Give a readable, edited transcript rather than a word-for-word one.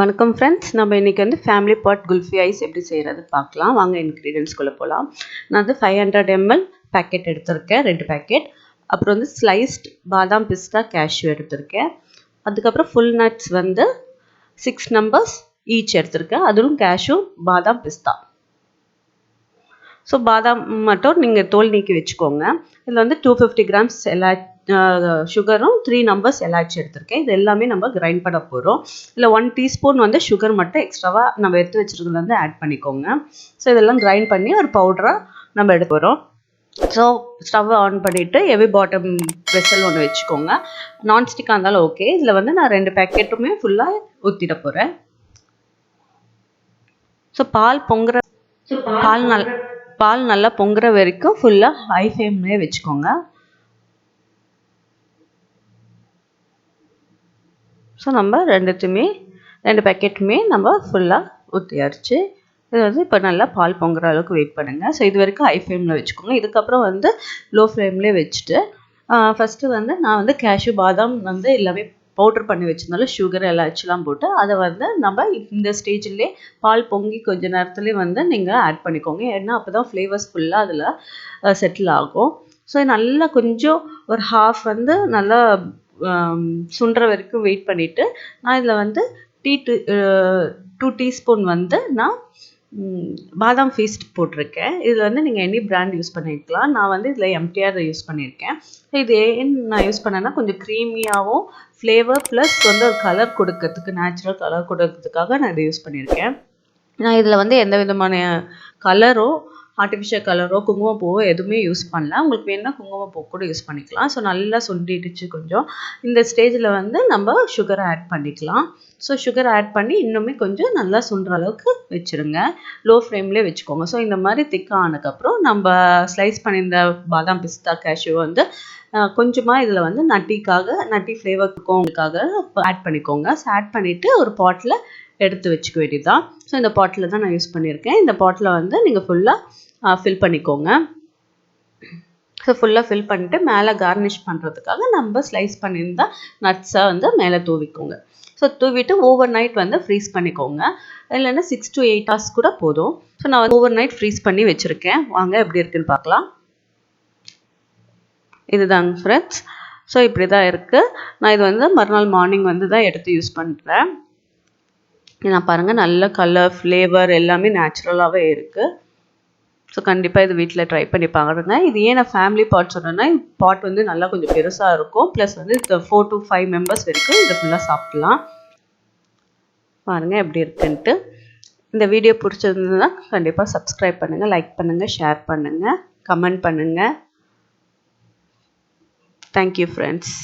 வணக்கம் ஃப்ரெண்ட்ஸ், நம்ம இன்றைக்கி வந்து ஃபேமிலி பாட் குல்ஃபி ஐஸ் எப்படி செய்கிறது பார்க்கலாம். வாங்க இன்க்ரீடியன்ஸ்குள்ளே போகலாம். நான் வந்து 500 ml பேக்கெட் எடுத்திருக்கேன், 2 பேக்கெட். அப்புறம் வந்து ஸ்லைஸ்ட் பாதாம் பிஸ்தா கேஷ்யூ எடுத்திருக்கேன். அதுக்கப்புறம் ஃபுல் நட்ஸ் வந்து 6 நம்பர்ஸ் ஈச் எடுத்திருக்கேன். அதுவும் கேஷ்யூ பாதாம் பிஸ்தா. ஸோ பாதாம் மட்டும் நீங்கள் தோல் நீக்கி வச்சுக்கோங்க. இதில் வந்து 250 grams சுகரும் 3 நம்பர்ஸ் எலாச்சி எடுத்திருக்கேன். இது எல்லாமே நம்ம கிரைண்ட் பண்ண போகிறோம். இல்லை 1 டீஸ்பூன் வந்து சுகர் மட்டும் எக்ஸ்ட்ராவாக நம்ம எடுத்து வச்சுருக்கிறதுல வந்து ஆட் பண்ணிக்கோங்க. ஸோ இதெல்லாம் கிரைண்ட் பண்ணி ஒரு பவுடராக நம்ம எடுத்து போகிறோம். ஸோ ஸ்டவ் ஆன் பண்ணிவிட்டு ஹெவி பாட்டம் வெசல் ஒன்று வச்சுக்கோங்க. நான்ஸ்டிக்காக இருந்தாலும் ஓகே. இதில் வந்து நான் 2 பேக்கெட்டுமே ஃபுல்லாக ஊற்றிட போகிறேன். ஸோ பால் நல்லா பொங்குற வரைக்கும் ஃபுல்லாக ஹை ஃப்ளேம்லேயே வச்சுக்கோங்க. ஸோ நம்ம 2 பேக்கெட்டுமே நம்ம ஃபுல்லாக ஊற்றியாச்சு. இது வந்து இப்போ நல்லா பால் பொங்குற அளவுக்கு வெயிட் பண்ணுங்கள். ஸோ இது வரைக்கும் ஹை ஃப்ளேமில் வச்சுக்கோங்க. இதுக்கப்புறம் வந்து லோ ஃப்ளேம்லேயே வச்சுட்டு ஃபஸ்ட்டு வந்து நான் வந்து கேஷ்யூ பாதாம் வந்து எல்லாமே பவுடர் பண்ணி வச்சுருந்தாலும் சுகர் எலாச்சிலாம் போட்டு அதை வந்து நம்ம இந்த ஸ்டேஜ்லேயே பால் பொங்கி கொஞ்சம் நேரத்துலேயே வந்து நீங்கள் ஆட் பண்ணிக்கோங்க. ஏன்னா அப்போ தான் ஃப்ளேவர்ஸ் ஃபுல்லாக அதில் செட்டில் ஆகும். ஸோ நல்லா கொஞ்சம் ஒரு ஹாஃப் வந்து நல்லா சுண்டுற வரைக்கும் வெயிட் பண்ணிவிட்டு நான் இதில் வந்து 2 டீஸ்பூன் வந்து நான் பாதாம் ஃபீஸ்ட் போட்டிருக்கேன். இதில் வந்து நீங்கள் எனி பிராண்ட் யூஸ் பண்ணிக்கலாம். நான் வந்து இதில் MTR யூஸ் பண்ணியிருக்கேன். இது ஏன் நான் யூஸ் பண்ணேன்னா கொஞ்சம் க்ரீமியாகவும் ஃப்ளேவர் ப்ளஸ் வந்து ஒரு கலர் கொடுக்கறதுக்கு, நேச்சுரல் கலர் கொடுக்கறதுக்காக நான் இதை யூஸ் பண்ணியிருக்கேன். நான் இதில் வந்து எந்த விதமான கலரோ ஆர்டிஃபிஷியல் கலரோ குங்குமப்பூவோ எதுவுமே யூஸ் பண்ணல. உங்களுக்கு வேணுன்னா குங்குமப்பூ கூட யூஸ் பண்ணிக்கலாம். ஸோ நல்லா சுண்டிடுச்சு கொஞ்சம். இந்த ஸ்டேஜில் வந்து நம்ம சுகரை ஆட் பண்ணிக்கலாம். ஸோ சுகர் ஆட் பண்ணி இன்னுமே கொஞ்சம் நல்லா சுண்டுற அளவுக்கு வச்சுருங்க. லோ ஃப்ளேம்லேயே வச்சுக்கோங்க. ஸோ இந்த மாதிரி திக்காக ஆனதுக்கப்புறம் நம்ம ஸ்லைஸ் பண்ணியிருந்த பாதாம் பிஸ்தா கேஷ்யூ வந்து கொஞ்சமாக இதில் வந்து நட்டி ஃப்ளேவருக்காக ஆட் பண்ணிக்கோங்க. ஸோ ஆட் பண்ணிவிட்டு ஒரு பாட்டில் எடுத்து வச்சுக்க வேண்டியதுதான். ஸோ இந்த பாட்டில் தான் நான் யூஸ் பண்ணியிருக்கேன். இந்த பாட்டில் வந்து நீங்கள் ஃபுல்லாக ஃபில் பண்ணிக்கோங்க. ஸோ ஃபுல்லாக ஃபில் பண்ணிவிட்டு மேலே கார்னிஷ் பண்ணுறதுக்காக நம்ம ஸ்லைஸ் பண்ணியிருந்தால் நட்ஸை வந்து மேலே தூவிக்கோங்க. ஸோ தூவிட்டு ஓவர் நைட் வந்து ஃப்ரீஸ் பண்ணிக்கோங்க. இல்லைன்னா 6 to 8 hours கூட போதும். ஸோ நான் வந்து ஓவர் நைட் ஃப்ரீஸ் பண்ணி வச்சுருக்கேன். வாங்க எப்படி இருக்குன்னு பார்க்கலாம். இதுதாங்க ஃப்ரெண்ட்ஸ். ஸோ இப்படி தான் இருக்குது. நான் இது வந்து மறுநாள் மார்னிங் வந்து தான் எடுத்து யூஸ் பண்ணுறேன். நான் பாருங்கள் நல்ல கலர் ஃப்ளேவர் எல்லாமே நேச்சுரலாகவே இருக்குது. ஸோ கண்டிப்பாக இது வீட்டில் ட்ரை பண்ணி பாருங்க. இது ஏன் நான் ஃபேமிலி பாட் சொன்னேன்னா பாட் வந்து நல்லா கொஞ்சம் பெருசாக இருக்கும். ப்ளஸ் வந்து 4 to 5 members வரைக்கும் இதை ஃபுல்லாக சாப்பிட்லாம். பாருங்கள் எப்படி இருக்குன்ட்டு. இந்த வீடியோ பிடிச்சிருந்ததுன்னா கண்டிப்பாக சப்ஸ்கிரைப் பண்ணுங்கள், லைக் பண்ணுங்கள், ஷேர் பண்ணுங்கள், கமெண்ட் பண்ணுங்கள். Thank you friends.